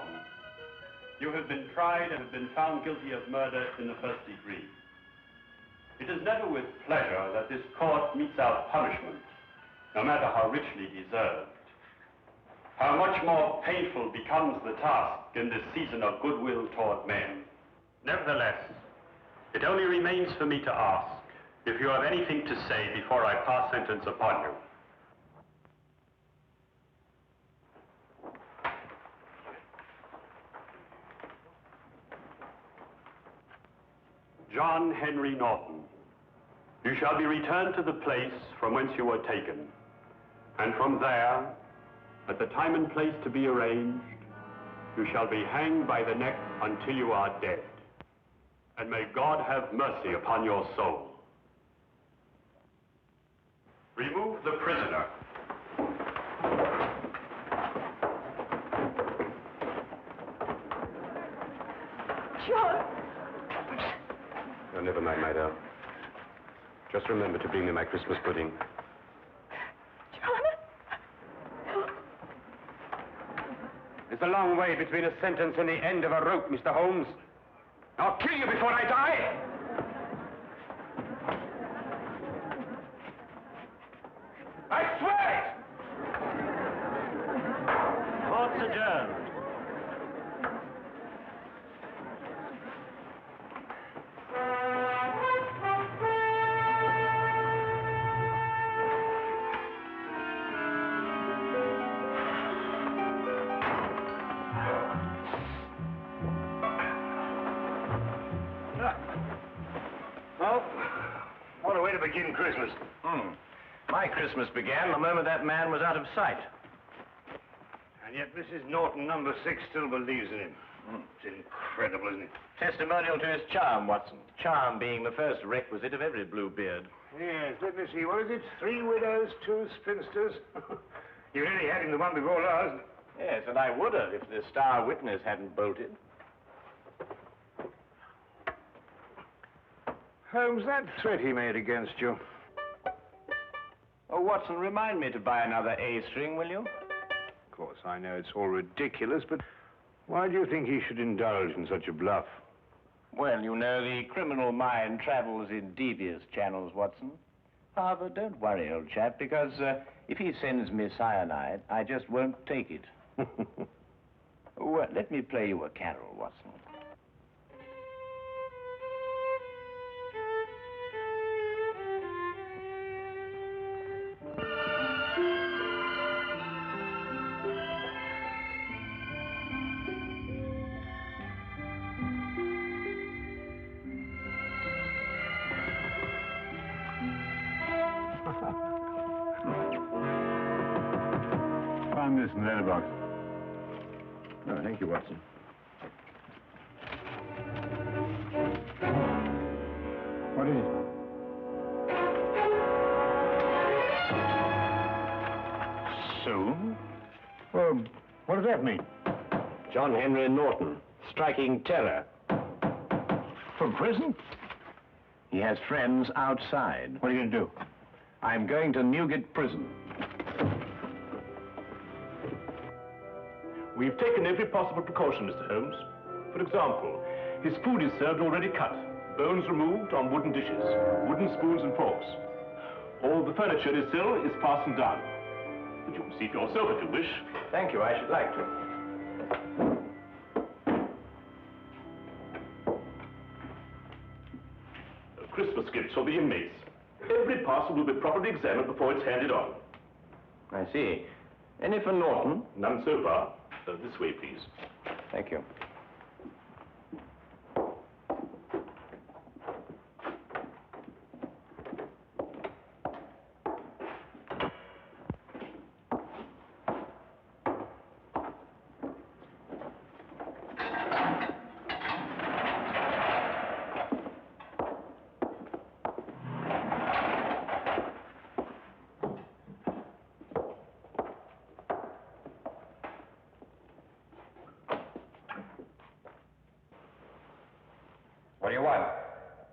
Norton. You have been tried and have been found guilty of murder in the first degree. It is never with pleasure that this court metes out punishment, no matter how richly deserved. How much more painful becomes the task in this season of goodwill toward men. Nevertheless, it only remains for me to ask if you have anything to say before I pass sentence upon you. John Henry Norton, you shall be returned to the place from whence you were taken, and from there, at the time and place to be arranged, you shall be hanged by the neck until you are dead. And may God have mercy upon your soul. Remove the prisoner. John! Oh, never mind, my darling. Just remember to bring me my Christmas pudding. John! It's a long way between a sentence and the end of a rope, Mr. Holmes. I'll kill you before I die! I swear it! Court's adjourned. Begin Christmas. My Christmas began the moment that man was out of sight. And yet Mrs. Norton, number 6, still believes in him. It's incredible, isn't it? Testimonial to his charm, Watson. Charm being the first requisite of every Bluebeard. Yes, let me see. What is it? 3 widows, 2 spinsters. You really had him the one before last. Yes, and I would have if the star witness hadn't bolted. Holmes, that threat he made against you. Oh, Watson, remind me to buy another A string, will you? Of course, I know it's all ridiculous, but why do you think he should indulge in such a bluff? Well, you know, the criminal mind travels in devious channels, Watson. However, don't worry, old chap, because if he sends me cyanide, I just won't take it. Well, let me play you a carol, Watson. Find this in the letterbox. Oh, thank you, Watson. What is it? Soon? Well, what does that mean? John Henry Norton, striking terror. From prison? He has friends outside. What are you going to do? I'm going to Newgate Prison. We've taken every possible precaution, Mr. Holmes. For example, his food is served already cut, bones removed on wooden dishes, wooden spoons and forks. All the furniture is fastened down. But you can see for yourself if you wish. Thank you, I should like to. Christmas gifts for the inmates. Every parcel will be properly examined before it's handed on. I see. Any for Norton? None so far. This way, please. Thank you. What do you want?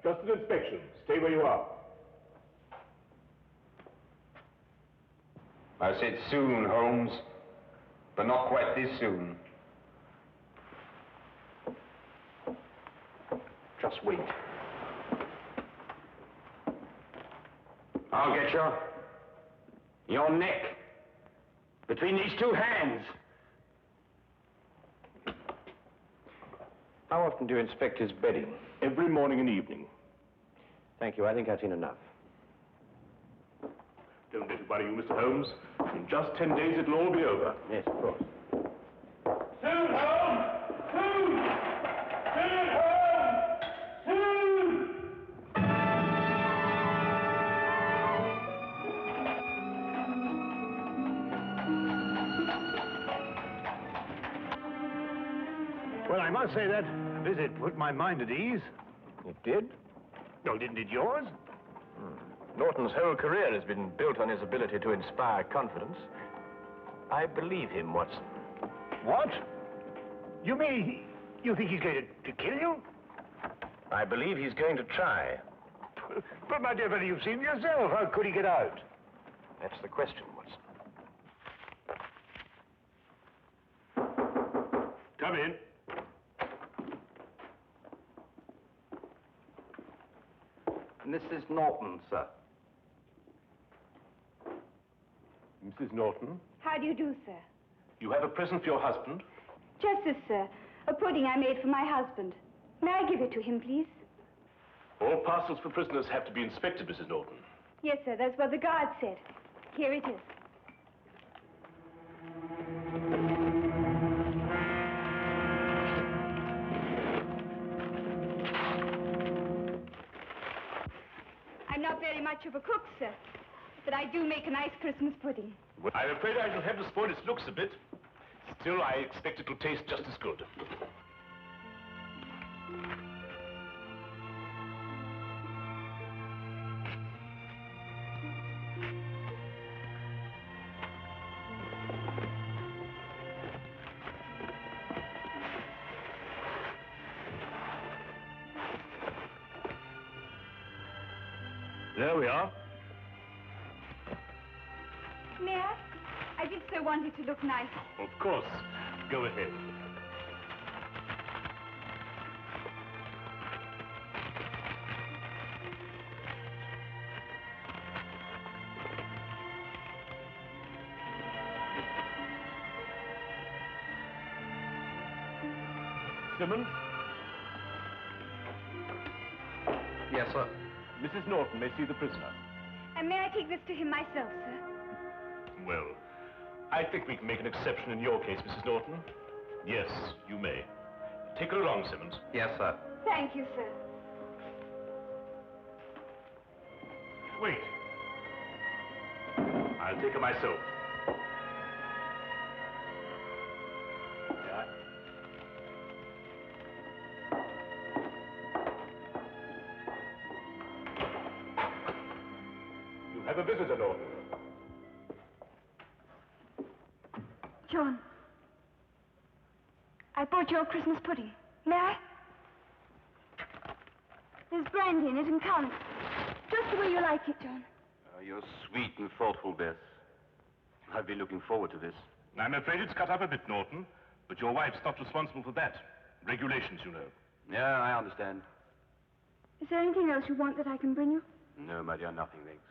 Just an inspection. Stay where you are. I said soon, Holmes, but not quite this soon. Just wait. I'll get you. Your neck. Between these two hands. How often do you inspect his bedding? Every morning and evening. Thank you. I think I've seen enough. Don't let it worry you, Mr. Holmes. In just 10 days, it'll all be over. Yes, of course. Soon, Holmes! Soon! Soon, Holmes! Soon! Well, I must say that visit put my mind at ease. It did? Well, didn't it yours? Norton's whole career has been built on his ability to inspire confidence. I believe him, Watson. What? You mean you think he's going to kill you? I believe he's going to try. But, my dear fellow, you've seen yourself. How could he get out? That's the question, Watson. Come in. Mrs. Norton, sir. Mrs. Norton, How do you do, sir? you have a present for your husband? Just this, sir. A pudding I made for my husband. May I give it to him, please? All parcels for prisoners have to be inspected, Mrs. Norton. Yes, sir. That's what the guard said. Here it is. I'm not very much of a cook, sir, but I do make a nice Christmas pudding. Well, I'm afraid I shall have to spoil its looks a bit. Still, I expect it will taste just as good. There we are. May I? I did so want it to look nice. Of course. Go ahead. Simmons? Yes, sir. Mrs. Norton may see the prisoner. And may I take this to him myself, sir? Well, I think we can make an exception in your case, Mrs. Norton. Yes, you may. Take her along, Simmons. Yes, sir. Thank you, sir. Wait. I'll take her myself. Yeah. You have a visitor, Norton. John, I bought your Christmas pudding. May I? There's brandy in it and currants. Just the way you like it, John. You're sweet and thoughtful, Beth. I've been looking forward to this. I'm afraid it's cut up a bit, Norton, but your wife's not responsible for that. Regulations, you know. Yeah, I understand. Is there anything else you want that I can bring you? No, my dear, nothing, thanks.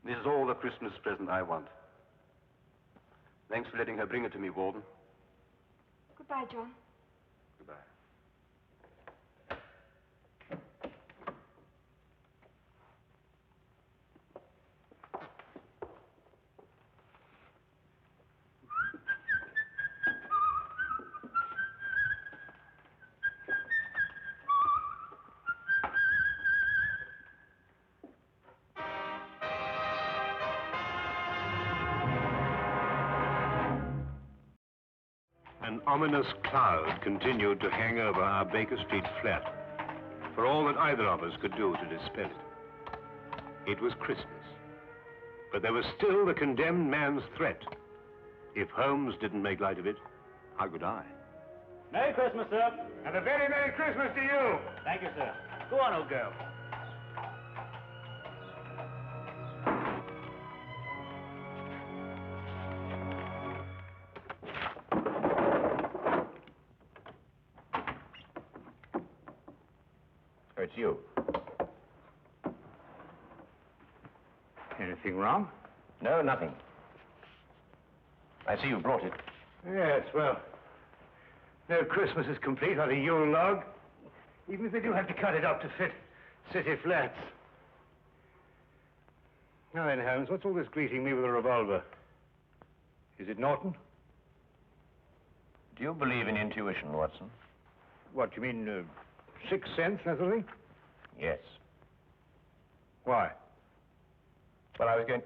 This is all the Christmas present I want. Thanks for letting her bring it to me, Warden. Goodbye, John. Goodbye. An ominous cloud continued to hang over our Baker Street flat, for all that either of us could do to dispel it. It was Christmas, but there was still the condemned man's threat. If Holmes didn't make light of it, how could I? Merry Christmas, sir. And a very Merry Christmas to you! Thank you, sir. Go on, old girl. it's you. Anything wrong? No, nothing. I see you brought it. Yes, well, no Christmas is complete without a Yule log, even if they do have to cut it up to fit city flats. Now then, Holmes, what's all this greeting me with a revolver? Is it Norton? Do you believe in intuition, Watson? What, you mean, sixth sense, that sort of thing? Yes. Why? Well, I was going...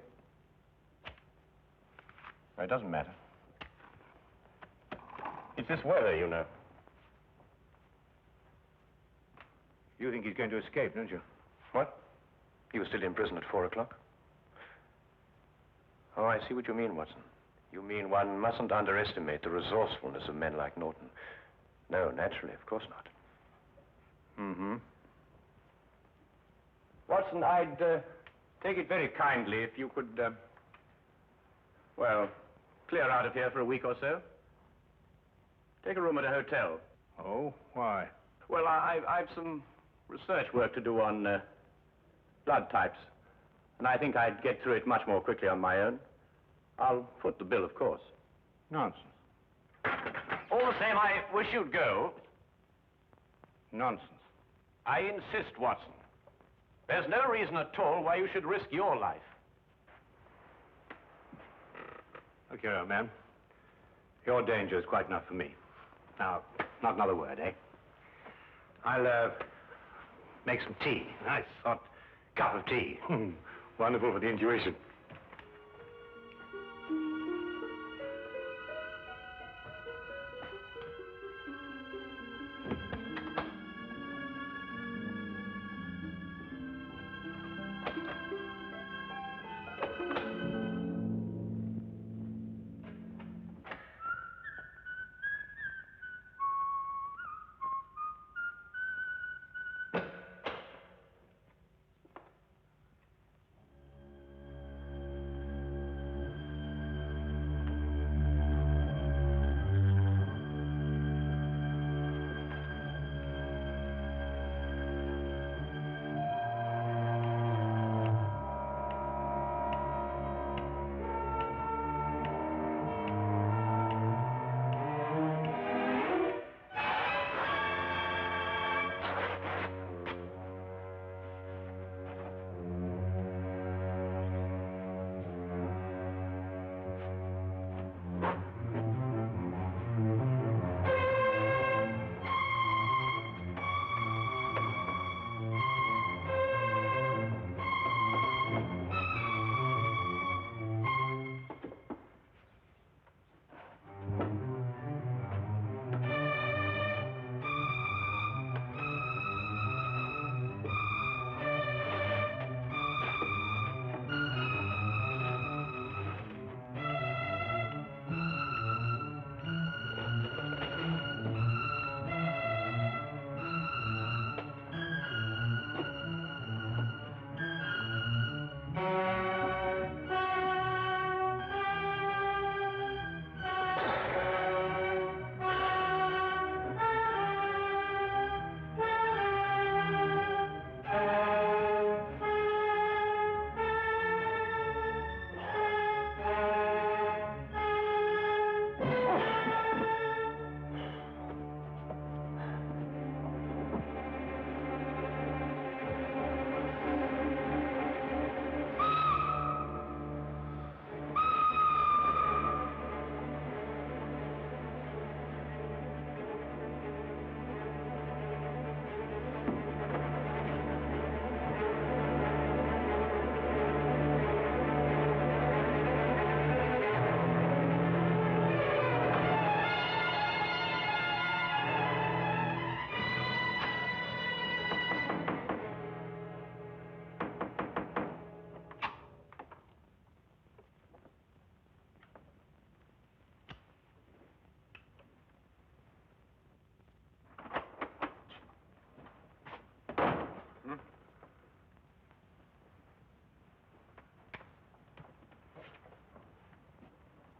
No, it doesn't matter. It's this weather, you know. You think he's going to escape, don't you? What? He was still in prison at 4 o'clock? Oh, I see what you mean, Watson. You mean one mustn't underestimate the resourcefulness of men like Norton. No, naturally, of course not. Mm-hmm. Watson, I'd take it very kindly if you could, well, clear out of here for a week or so. Take a room at a hotel. Oh, why? Well, I've some research work to do on blood types, and I think I'd get through it much more quickly on my own. I'll foot the bill, of course. Nonsense. All the same, I wish you'd go. Nonsense. I insist, Watson. There's no reason at all why you should risk your life. Look here, old man. Your danger is quite enough for me. Now, not another word, eh? I'll, make some tea. Nice hot cup of tea. Wonderful for the intuition.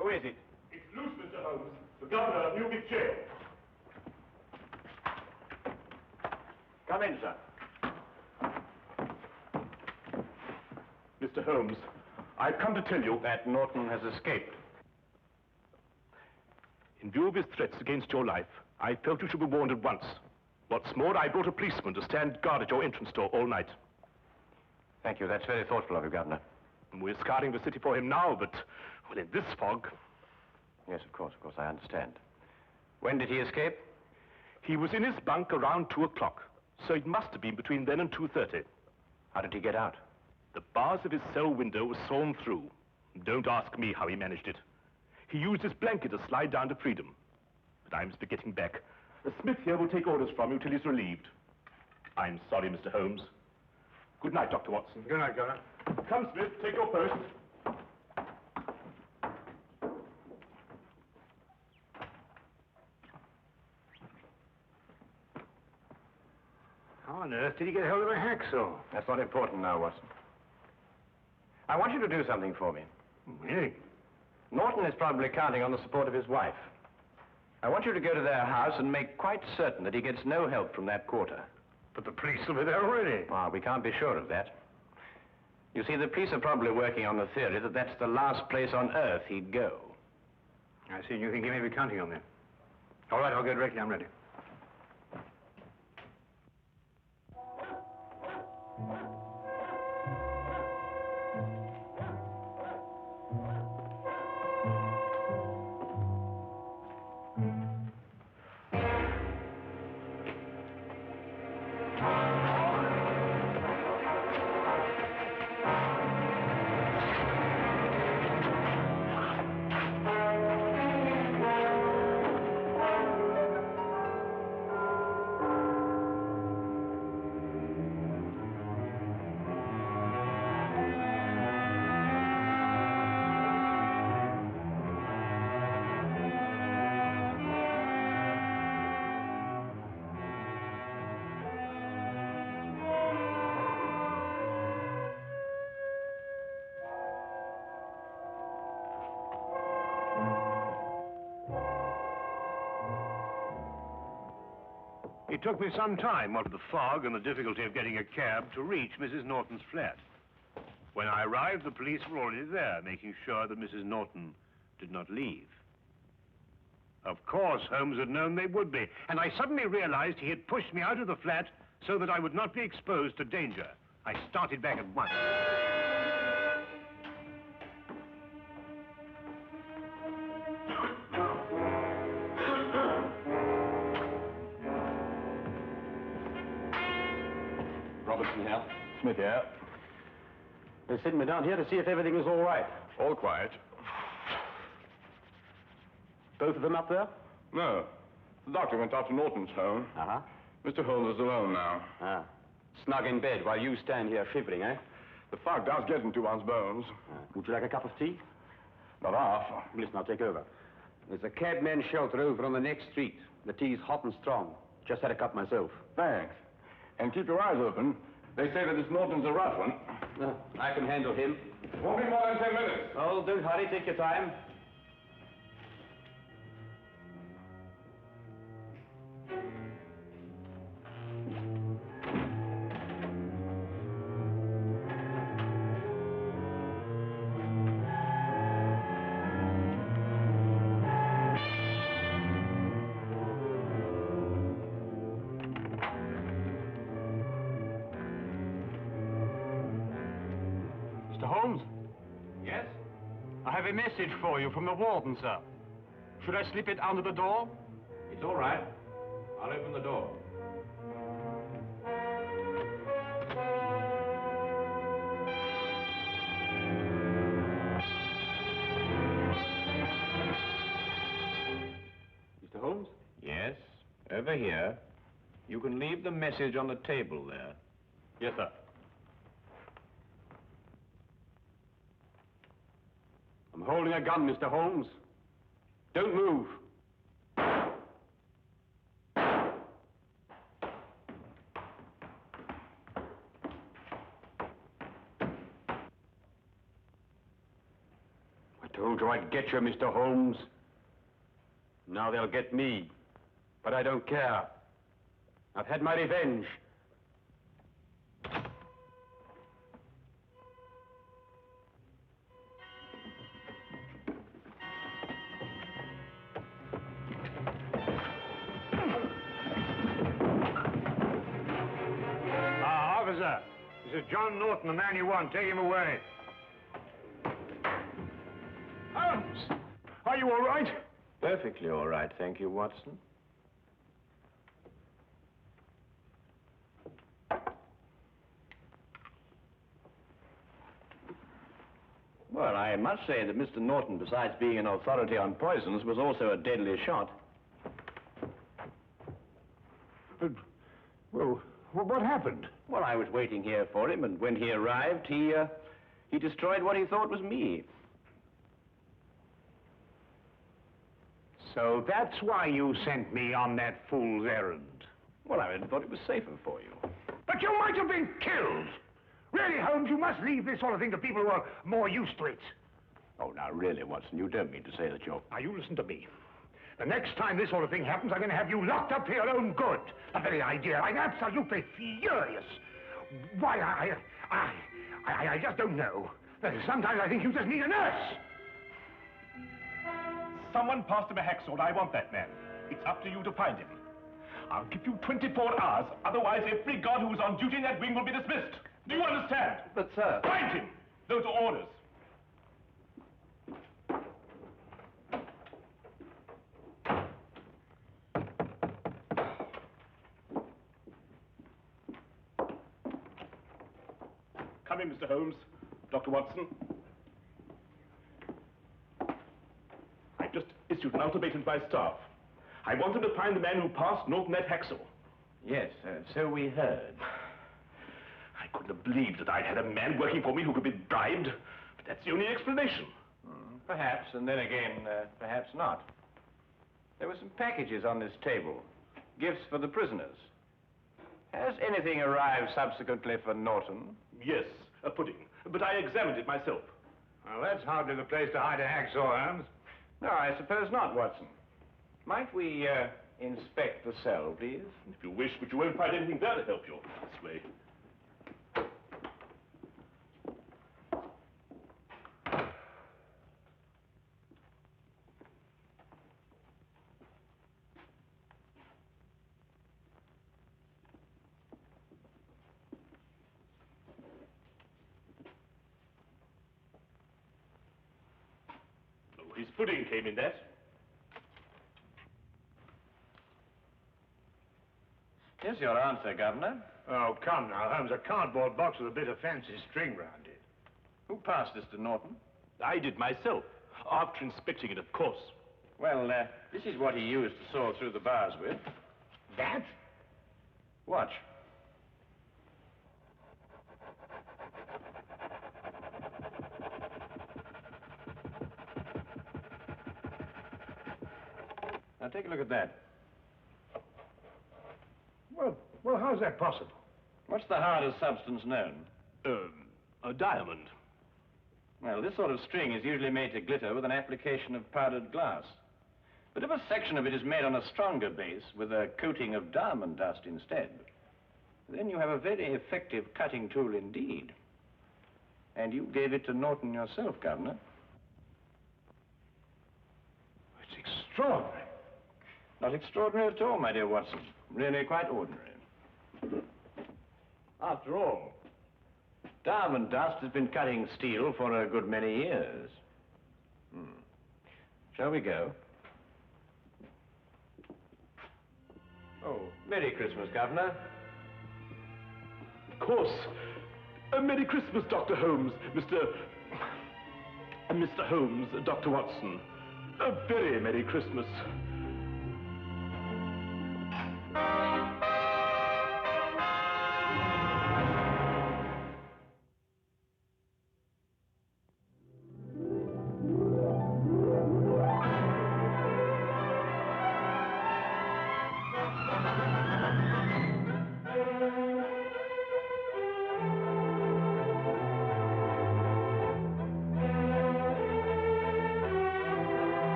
Who is it? It's loose, Mr. Holmes. The governor of Newgate Jail. Come in, sir. Mr. Holmes, I've come to tell you That Norton has escaped. in view of his threats against your life, I felt you should be warned at once. What's more, I brought a policeman to stand guard at your entrance door all night. Thank you. That's very thoughtful of you, Governor. And we're scouring the city for him now, but, well, in this fog... Yes, of course, I understand. When did he escape? He was in his bunk around 2 o'clock, so it must have been between then and 2:30. How did he get out? The bars of his cell window were sawn through. Don't ask me how he managed it. He used his blanket to slide down to freedom. But I must be getting back. The Smith here will take orders from you till he's relieved. I'm sorry, Mr. Holmes. Good night, Dr. Watson. Good night, Governor. Come, Smith, take your post. How on earth did he get hold of a hacksaw? That's not important now, Watson. I want you to do something for me. Really? Norton is probably counting on the support of his wife. I want you to go to their house and make quite certain that he gets no help from that quarter. But the police will be there already. Ah, we can't be sure of that. You see, the police are probably working on the theory that that's the last place on earth he'd go. I see. You think he may be counting on them. All right, I'll go directly. I'm ready. It took me some time, what with the fog and the difficulty of getting a cab, to reach Mrs. Norton's flat. When I arrived, the police were already there, making sure that Mrs. Norton did not leave. Of course, Holmes had known they would be, and I suddenly realized he had pushed me out of the flat so that I would not be exposed to danger. I started back at once. Robertson here. Smith here. They're sitting me down here to see if everything is all right. All quiet. Both of them up there? No. The doctor went off to Norton's home. Uh-huh. Mr. Holmes is alone now. Ah. Snug in bed while you stand here shivering, eh? The fog does get into one's bones. Would you like a cup of tea? Not half. Listen, I'll take over. There's a cabman's shelter over on the next street. The tea's hot and strong. Just had a cup myself. Thanks. And keep your eyes open. They say that this Norton's a rough one. I can handle him. Won't be more than 10 minutes. Oh, don't hurry. Take your time. I have a message for you from the warden, sir. Should I slip it under the door? It's all right. I'll open the door. Mr. Holmes? Yes, over here. You can leave the message on the table there. Yes, sir. I'm holding a gun, Mr. Holmes. Don't move. I told you I'd get you, Mr. Holmes. Now they'll get me. But I don't care. I've had my revenge. This is John Norton, the man you want. Take him away. Holmes! Are you all right? Perfectly all right, thank you, Watson. Well, I must say that Mr. Norton, besides being an authority on poisons, was also a deadly shot. Well, what happened? Well, I was waiting here for him, and when he arrived, he destroyed what he thought was me. So that's why you sent me on that fool's errand. Well, I thought it was safer for you. But you might have been killed. Really, Holmes, you must leave this sort of thing to people who are more used to it. Oh, now, really, Watson, you don't mean to say that you're... Now, you listen to me. The next time this sort of thing happens, I'm going to have you locked up for your own good. The very idea, I'm absolutely furious. Why, I just don't know. Sometimes I think you just need a nurse. Someone passed him a hacksaw. I want that man. It's up to you to find him. I'll give you 24 hours. Otherwise, every guard who is on duty in that wing will be dismissed. Do you understand? But, sir... Find him! Those are orders. Come in, Mr. Holmes. Dr. Watson. I've just issued an ultimatum to my staff. I want them to find the man who passed Norton that hacksaw. Yes, so we heard. I couldn't have believed that I'd had a man working for me who could be bribed, but that's the only explanation. Perhaps, and then again, perhaps not. There were some packages on this table, gifts for the prisoners. Has anything arrived subsequently for Norton? Yes, a pudding, but I examined it myself. Well, that's hardly the place to hide a hacksaw, Holmes. No, I suppose not, Watson. Might we inspect the cell, please? If you wish, but you won't find anything there to help you. This way. His pudding came in that. Here's your answer, Governor. Oh, come now, Holmes. A cardboard box with a bit of fancy string round it. Who passed this to Norton? I did myself, after inspecting it, of course. Well, this is what he used to saw through the bars with. That? Watch. Now, take a look at that. Well, how's that possible? What's the hardest substance known? A diamond. Well, this sort of string is usually made to glitter with an application of powdered glass. But if a section of it is made on a stronger base with a coating of diamond dust instead, then you have a very effective cutting tool indeed. And you gave it to Norton yourself, Governor. It's extraordinary. Not extraordinary at all, my dear Watson. Really quite ordinary. After all, diamond dust has been cutting steel for a good many years. Shall we go? Oh, Merry Christmas, Governor. Of course. Merry Christmas, Dr. Holmes, Mr. Holmes, Dr. Watson. A very Merry Christmas.